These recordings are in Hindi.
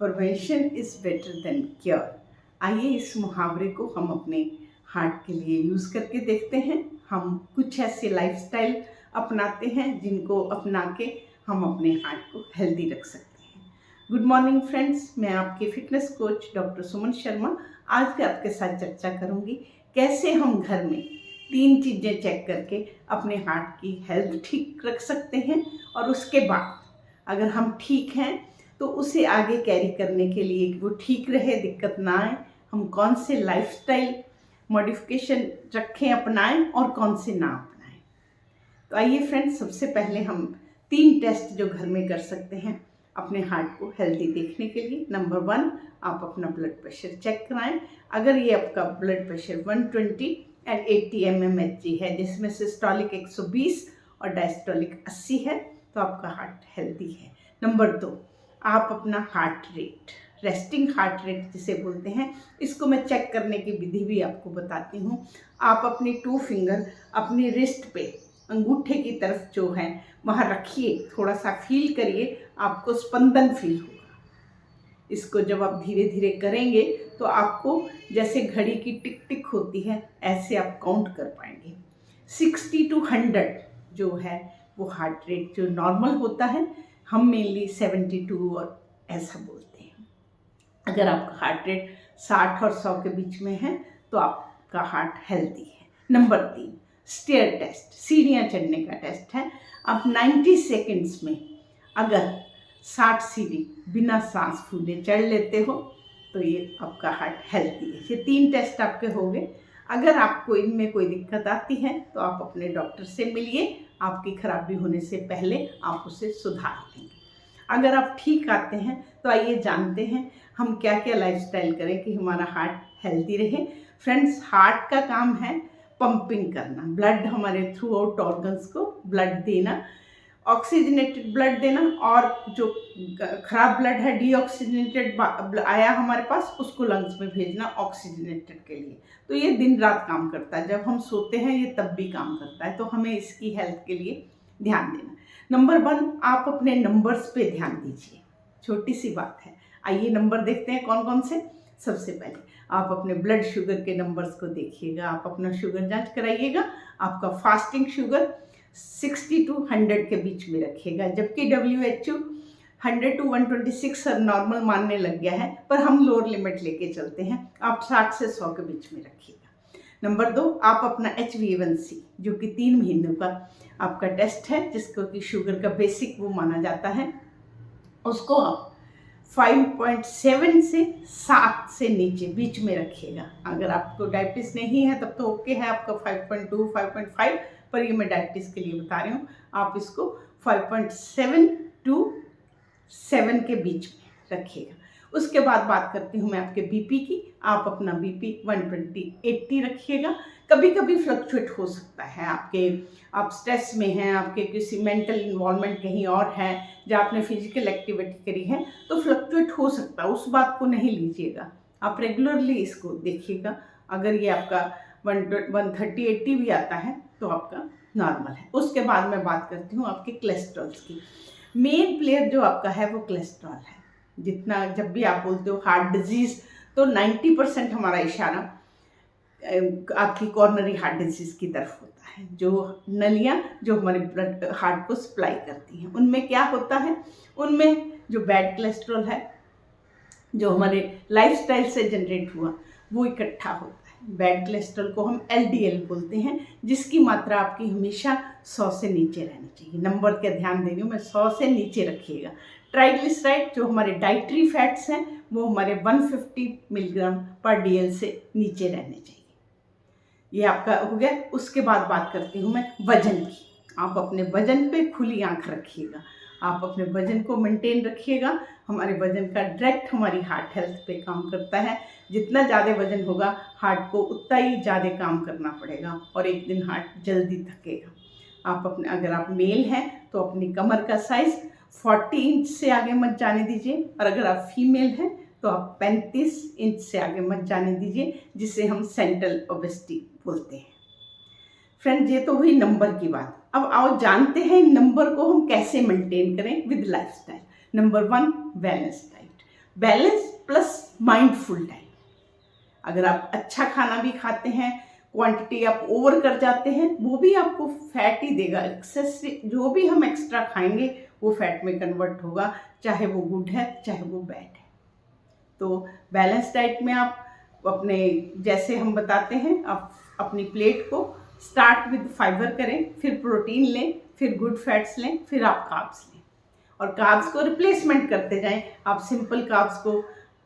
Prevention is better than cure. आइए इस मुहावरे को हम अपने हार्ट के लिए यूज़ करके देखते हैं। हम कुछ ऐसे लाइफस्टाइल अपनाते हैं जिनको अपना के हम अपने हार्ट को हेल्दी रख सकते हैं। गुड मॉर्निंग फ्रेंड्स, मैं आपकी fitness coach doctor Suman Sharma आज आपके साथ चर्चा करूंगी कैसे हम घर में 3 चीज़ें चेक करके अपने हार्ट की हेल्थ ठीक रख सकते हैं, और उसके बाद अगर हम ठीक हैं तो उसे आगे कैरी करने के लिए वो ठीक रहे, दिक्कत ना आए, हम कौन से लाइफस्टाइल मॉडिफिकेशन रखें, अपनाएं और कौन से ना अपनाएं। तो आइए फ्रेंड्स, सबसे पहले हम 3 टेस्ट जो घर में कर सकते हैं अपने हार्ट को हेल्दी देखने के लिए। नंबर 1, आप अपना ब्लड प्रेशर चेक कराएं। अगर ये आपका ब्लड प्रेशर 120 एंड 80 mmHg है, जिसमें सिस्टोलिक 120 और डायस्टोलिक 80 है, तो आपका हार्ट हेल्दी है। नंबर 2, आप अपना heart rate, resting heart rate जिसे बोलते हैं, इसको मैं चेक करने की विधि भी आपको बताती हूँ। आप अपनी 2 फिंगर अपनी रिस्ट पे अंगूठे की तरफ जो है वहाँ रखिए, थोड़ा सा फील करिए, आपको स्पंदन फील होगा। इसको जब आप धीरे धीरे करेंगे तो आपको जैसे घड़ी की टिक टिक होती है ऐसे आप काउंट कर पाएंगे। 60 to 100 जो है वो हार्ट रेट जो नॉर्मल होता है, हम मेनली 72 और ऐसा बोलते हैं। अगर आपका हार्ट रेट 60 और 100 के बीच में है तो आपका हार्ट हेल्दी है। नंबर 3, स्टेयर टेस्ट, सीढ़ियाँ चढ़ने का टेस्ट है। आप 90 सेकेंड्स में अगर 60 सीढ़ी बिना सांस फूले चढ़ लेते हो तो ये आपका हार्ट हेल्दी है। ये 3 टेस्ट आपके हो गए। अगर आपको इनमें कोई दिक्कत आती है तो आप अपने डॉक्टर से मिलिए, आपकी खराबी होने से पहले आप उसे सुधार लेंगे। अगर आप ठीक आते हैं तो आइए जानते हैं हम क्या क्या लाइफस्टाइल करें कि हमारा हार्ट हेल्दी रहे। फ्रेंड्स, हार्ट का काम है पंपिंग करना, ब्लड हमारे थ्रू आउट ऑर्गन्स को ब्लड देना, ऑक्सीजनेटेड ब्लड देना, और जो खराब ब्लड है डीऑक्सीजनेटेड आया हमारे पास, उसको लंग्स में भेजना ऑक्सीजनेटेड के लिए। तो ये दिन रात काम करता है, जब हम सोते हैं ये तब भी काम करता है, तो हमें इसकी हेल्थ के लिए ध्यान देना। नंबर 1, आप अपने नंबर्स पे ध्यान दीजिए। छोटी सी बात है, आइए नंबर देखते हैं कौन कौन से। सबसे पहले आप अपने ब्लड शुगर के नंबर्स को देखिएगा, आप अपना शुगर जांच कराइएगा। आपका फास्टिंग शुगर 60 to 100 के बीच में रखिएगा, जबकि WHO 100 to 126 नॉर्मल मानने लग गया है, पर हम लोअर लिमिट लेके चलते हैं। आप 60 से 100 के बीच में रखिएगा। नंबर 2, आप अपना HbA1c जो कि 3 महीनों का आपका टेस्ट है, जिसको कि शुगर का बेसिक वो माना जाता है, उसको आप 5.7 से 7 से नीचे बीच में रखिएगा। अगर आपको डायबिटीज़ नहीं है तब तो ओके है, आपका 5.2 5.5, पर ये मैं डायबिटीज़ के लिए बता रही हूँ। आप इसको 5.7 to 7 के बीच में रखिएगा। उसके बाद बात करती हूँ मैं आपके बीपी की। आप अपना बीपी 120/80 रखिएगा। कभी कभी फ्लक्चुएट हो सकता है, आप स्ट्रेस में हैं, आपके किसी मेंटल इन्वॉल्वमेंट कहीं और है, जहाँ आपने फिजिकल एक्टिविटी करी है, तो फ्लक्चुएट हो सकता है, उस बात को नहीं लीजिएगा। आप रेगुलरली इसको देखिएगा। अगर ये आपका 130/80 भी आता है तो आपका नॉर्मल है। उसके बाद मैं बात करती हूँ आपके कोलेस्ट्रॉल्स की। मेन प्लेयर जो आपका है वो कोलेस्ट्रॉल है। जितना जब भी आप बोलते हो हार्ट डिजीज, तो 90% हमारा इशारा आपकी कॉर्नरी हार्ट डिजीज की तरफ होता है। जो नलियाँ जो हमारे ब्लड हार्ट को सप्लाई करती हैं, उनमें क्या होता है, उनमें जो बैड कोलेस्ट्रॉल है जो हमारे लाइफस्टाइल से जनरेट हुआ वो इकट्ठा होता है। बैड कोलेस्ट्रॉल को हम LDL बोलते हैं, जिसकी मात्रा आपकी हमेशा 100 से नीचे रहनी चाहिए। नंबर का ध्यान दे रही हूँ मैं, 100 से नीचे रखिएगा। ट्राइग्लिसराइड जो हमारे डाइटरी फैट्स हैं वो हमारे 150 mg/dl से नीचे रहने चाहिए। ये आपका हो गया। उसके बाद बात करती हूँ मैं वजन की। आप अपने वजन पे खुली आंख रखिएगा, आप अपने वजन को मेंटेन रखिएगा। हमारे वजन का डायरेक्ट हमारी हार्ट हेल्थ पे काम करता है। जितना ज़्यादा वजन होगा हार्ट को उतना ही ज़्यादा काम करना पड़ेगा, और एक दिन हार्ट जल्दी थकेगा। आप अपने, अगर आप मेल हैं तो अपनी कमर का साइज़ 40 इंच से आगे मत जाने दीजिए, और अगर आप फीमेल हैं तो आप 35 इंच से आगे मत जाने दीजिए, जिसे हम सेंट्रल ओबेसिटी बोलते हैं। फ्रेंड्स, ये तो हुई नंबर की बात। अब आओ जानते हैं नंबर को हम कैसे मेंटेन करें with lifestyle. Number 1, balance diet. Balance plus mindful diet. अगर आप अच्छा खाना भी खाते हैं, क्वांटिटी आप ओवर कर जाते हैं, वो भी आपको फैट ही देगा। एक्सेस जो भी हम एक्स्ट्रा खाएंगे वो फैट में कन्वर्ट होगा, चाहे वो गुड है चाहे वो बैड है। तो बैलेंस डाइट में आप अपने, जैसे हम बताते हैं, आप अपनी प्लेट को स्टार्ट विद फाइबर करें, फिर प्रोटीन लें, फिर गुड फैट्स लें, फिर आप कार्ब्स लें और कार्ब्स को रिप्लेसमेंट करते जाएं। आप सिंपल कार्ब्स को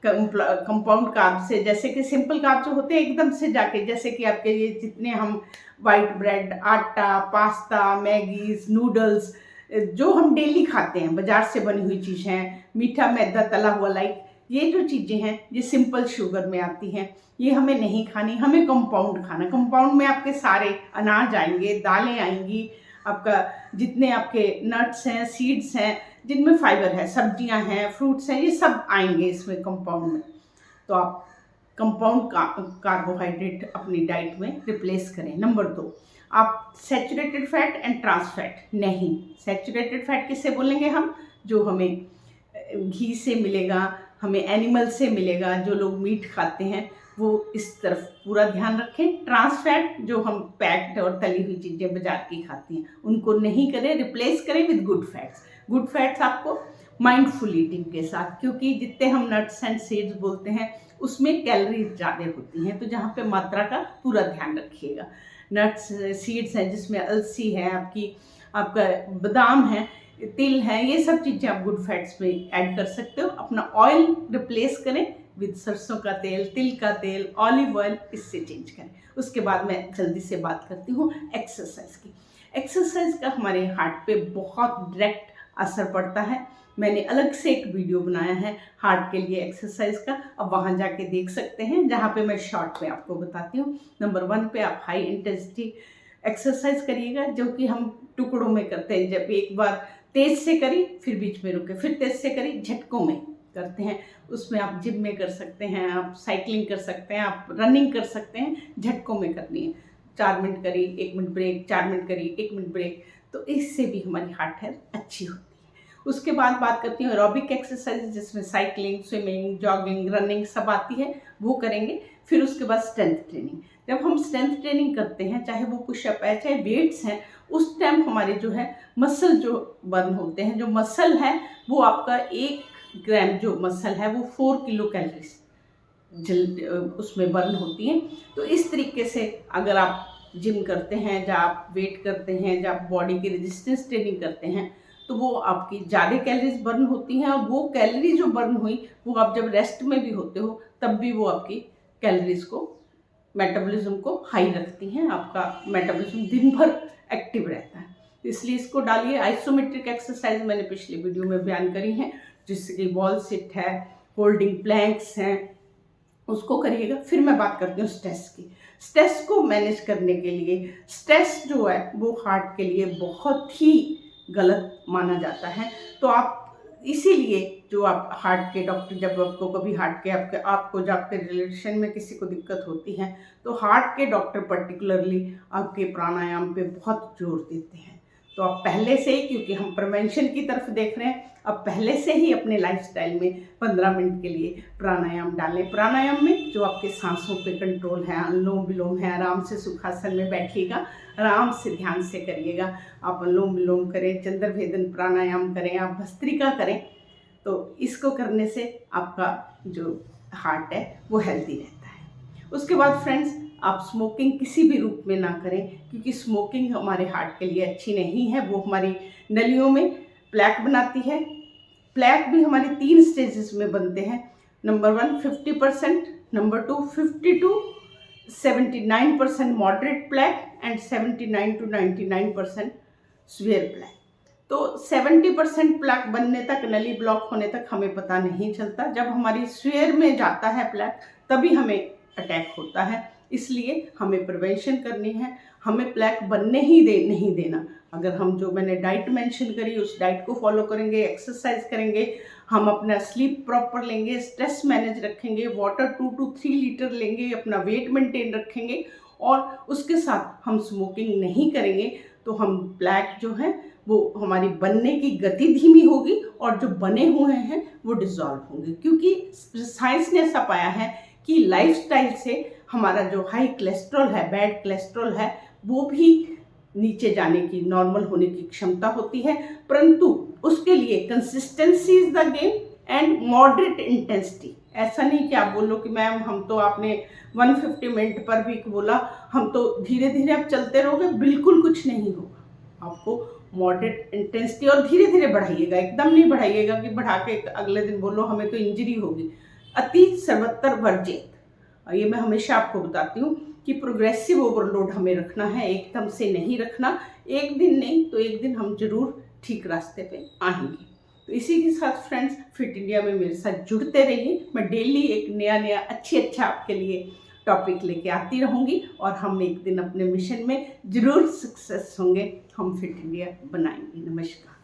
कंपाउंड कार्ब से, जैसे कि सिंपल कार्ब जो होते हैं एकदम से जाके, जैसे कि आपके ये जितने हम वाइट ब्रेड, आटा, पास्ता, मैगीज, नूडल्स जो हम डेली खाते हैं, बाजार से बनी हुई चीज़ें हैं, मीठा मैदा तला हुआ, लाइक ये जो चीज़ें हैं ये सिंपल शुगर में आती हैं, ये हमें नहीं खानी। हमें कंपाउंड खाना। कंपाउंड में आपके सारे अनाज आएंगे, दालें आएंगी, आपका जितने आपके नट्स हैं, सीड्स हैं जिनमें फाइबर है, सब्जियां हैं, फ्रूट्स हैं, ये सब आएंगे इसमें कंपाउंड में। तो आप कंपाउंड कार्बोहाइड्रेट अपनी डाइट में रिप्लेस करें। नंबर 2, आप saturated fat and trans fat नहीं। सैचुरेटेड फैट किसे बोलेंगे हम? जो हमें घी से मिलेगा, हमें एनिमल से मिलेगा, जो लोग मीट खाते हैं वो इस तरफ पूरा ध्यान रखें। ट्रांस फैट जो हम पैक्ड और तली हुई चीज़ें बाजार की खाते हैं उनको नहीं करें, रिप्लेस करें with good fats. Good fats आपको माइंडफुल ईटिंग के साथ, क्योंकि जितने हम नट्स एंड सीड्स बोलते हैं उसमें कैलोरीज ज़्यादा होती हैं, तो जहाँ पे मात्रा का पूरा ध्यान रखिएगा। नट्स सीड्स हैं जिसमें अलसी है, आपका बादाम है, तिल है, ये सब चीज़ें आप गुड फैट्स में ऐड कर सकते हो। अपना ऑयल रिप्लेस करें विद सरसों का तेल, तिल का तेल, ऑलिव ऑयल, इससे चेंज करें। उसके बाद मैं जल्दी से बात करती हूँ एक्सरसाइज की। एक्सरसाइज का हमारे हार्ट पे बहुत डायरेक्ट असर पड़ता है। मैंने अलग से एक वीडियो बनाया है हार्ट के लिए एक्सरसाइज का, अब वहाँ जाके देख सकते हैं, जहाँ पे मैं शॉर्ट में आपको बताती हूँ। नंबर 1 पे आप हाई इंटेंसिटी एक्सरसाइज करिएगा, जो कि हम टुकड़ों में करते हैं। जब एक बार तेज से करी, फिर बीच में रुके, फिर तेज से करी, झटकों में करते हैं। उसमें आप जिम में कर सकते हैं, आप साइकिलिंग कर सकते हैं, आप रनिंग कर सकते हैं, झटकों में करनी है। 4 मिनट करी, 1 मिनट ब्रेक, 4 मिनट करी, 1 मिनट ब्रेक, तो इससे भी हमारी हार्ट हेल्थ अच्छी होती है। उसके बाद बात करती हूँ एरोबिक एक्सरसाइज, जिसमें साइकिलिंग, स्विमिंग, जॉगिंग, रनिंग सब आती है, वो करेंगे। फिर उसके बाद स्ट्रेंथ ट्रेनिंग। जब हम स्ट्रेंथ ट्रेनिंग करते हैं, चाहे वो पुशअप है चाहे वेट्स हैं, उस टाइम हमारे जो है मसल जो बर्न होते हैं, जो मसल है वो आपका 1 ग्राम जो मसल है वो 4 किलो कैलोरीज उसमें बर्न होती हैं। तो इस तरीके से अगर आप जिम करते हैं, जब आप वेट करते हैं, जब आप बॉडी की रेजिस्टेंस ट्रेनिंग करते हैं, तो वो आपकी ज़्यादा कैलोरीज बर्न होती हैं, और वो कैलोरी जो बर्न हुई वो आप जब रेस्ट में भी होते हो तब भी वो आपकी कैलोरीज को, मेटाबॉलिज्म को हाई रखती हैं। आपका मेटाबॉलिज्म दिन भर एक्टिव रहता है, इसलिए इसको डालिए। आइसोमेट्रिक एक्सरसाइज मैंने पिछले वीडियो में बयान करी हैं, जिससे कि वॉल सिट है, होल्डिंग प्लैंक्स हैं, उसको करिएगा। फिर मैं बात करती हूँ स्ट्रेस की। स्ट्रेस को मैनेज करने के लिए, स्ट्रेस जो है वो हार्ट के लिए बहुत ही गलत माना जाता है। तो आप इसीलिए जो आप हार्ट के डॉक्टर, जब आपको कभी हार्ट के आपको जब आपके रिलेशन में किसी को दिक्कत होती है, तो हार्ट के डॉक्टर पर्टिकुलरली आपके प्राणायाम पे बहुत जोर देते हैं। तो आप पहले से ही, क्योंकि हम प्रिवेंशन की तरफ देख रहे हैं, अब पहले से ही अपने लाइफस्टाइल में 15 मिनट के लिए प्राणायाम डालें। प्राणायाम में जो आपके सांसों पे कंट्रोल है, अनुलोम विलोम है, आराम से सुखासन में बैठिएगा, आराम से ध्यान से करिएगा। आप अनुलोम विलोम करें, चंद्रभेदन प्राणायाम करें, आप भस्त्रिका करें, तो इसको करने से आपका जो हार्ट है वो हेल्दी रहता है। उसके बाद फ्रेंड्स, आप स्मोकिंग किसी भी रूप में ना करें, क्योंकि स्मोकिंग हमारे हार्ट के लिए अच्छी नहीं है। वो हमारी नलियों में प्लैक बनाती है। प्लैक भी हमारे 3 स्टेजेस में बनते हैं। Number 1 50%, number 2 50 to 79% moderate plaque, and 79 to 99% severe plaque. तो 70% प्लैक बनने तक, नली ब्लॉक होने तक हमें पता नहीं चलता। जब हमारी सीवियर में जाता है प्लैक, तभी हमें अटैक होता है। इसलिए हमें प्रिवेंशन करनी है, हमें प्लैक बनने ही नहीं देना। अगर हम जो मैंने डाइट मेंशन करी उस डाइट को फॉलो करेंगे, एक्सरसाइज करेंगे, हम अपना स्लीप प्रॉपर लेंगे, स्ट्रेस मैनेज रखेंगे, वाटर 2 to 3 लीटर लेंगे, अपना वेट मेंटेन रखेंगे, और उसके साथ हम स्मोकिंग नहीं करेंगे, तो हम प्लैक जो है वो हमारी बनने की गति धीमी होगी और जो बने हुए हैं वो डिसॉल्व होंगे, क्योंकि साइंस ने ऐसा पाया है कि लाइफस्टाइल से हमारा जो हाई कोलेस्ट्रॉल है, बैड कोलेस्ट्रॉल है, वो भी नीचे जाने की, नॉर्मल होने की क्षमता होती है। परंतु उसके लिए consistency is the game and moderate intensity. ऐसा नहीं कि आप बोलो कि मैम हम तो, आपने 150 मिनट पर भी बोला, हम तो धीरे धीरे आप चलते रहोगे, बिल्कुल कुछ नहीं होगा। आपको मॉडरेट इंटेंसिटी और धीरे धीरे बढ़ाइएगा, एकदम नहीं बढ़ाइएगा कि बढ़ा के अगले दिन बोलो हमें तो इंजरी होगी। अति सर्वत्र वर्जित। ये मैं हमेशा आपको बताती हूँ कि प्रोग्रेसिव ओवरलोड हमें रखना है, एकदम से नहीं रखना। एक दिन नहीं तो एक दिन हम जरूर ठीक रास्ते पे आएंगे। तो इसी के साथ फ्रेंड्स, फिट इंडिया में मेरे साथ जुड़ते रहिए। मैं डेली एक नया अच्छा आपके लिए टॉपिक लेके आती रहूँगी और हम एक दिन अपने मिशन में जरूर सक्सेस होंगे। हम फिट इंडिया बनाएंगे। नमस्कार।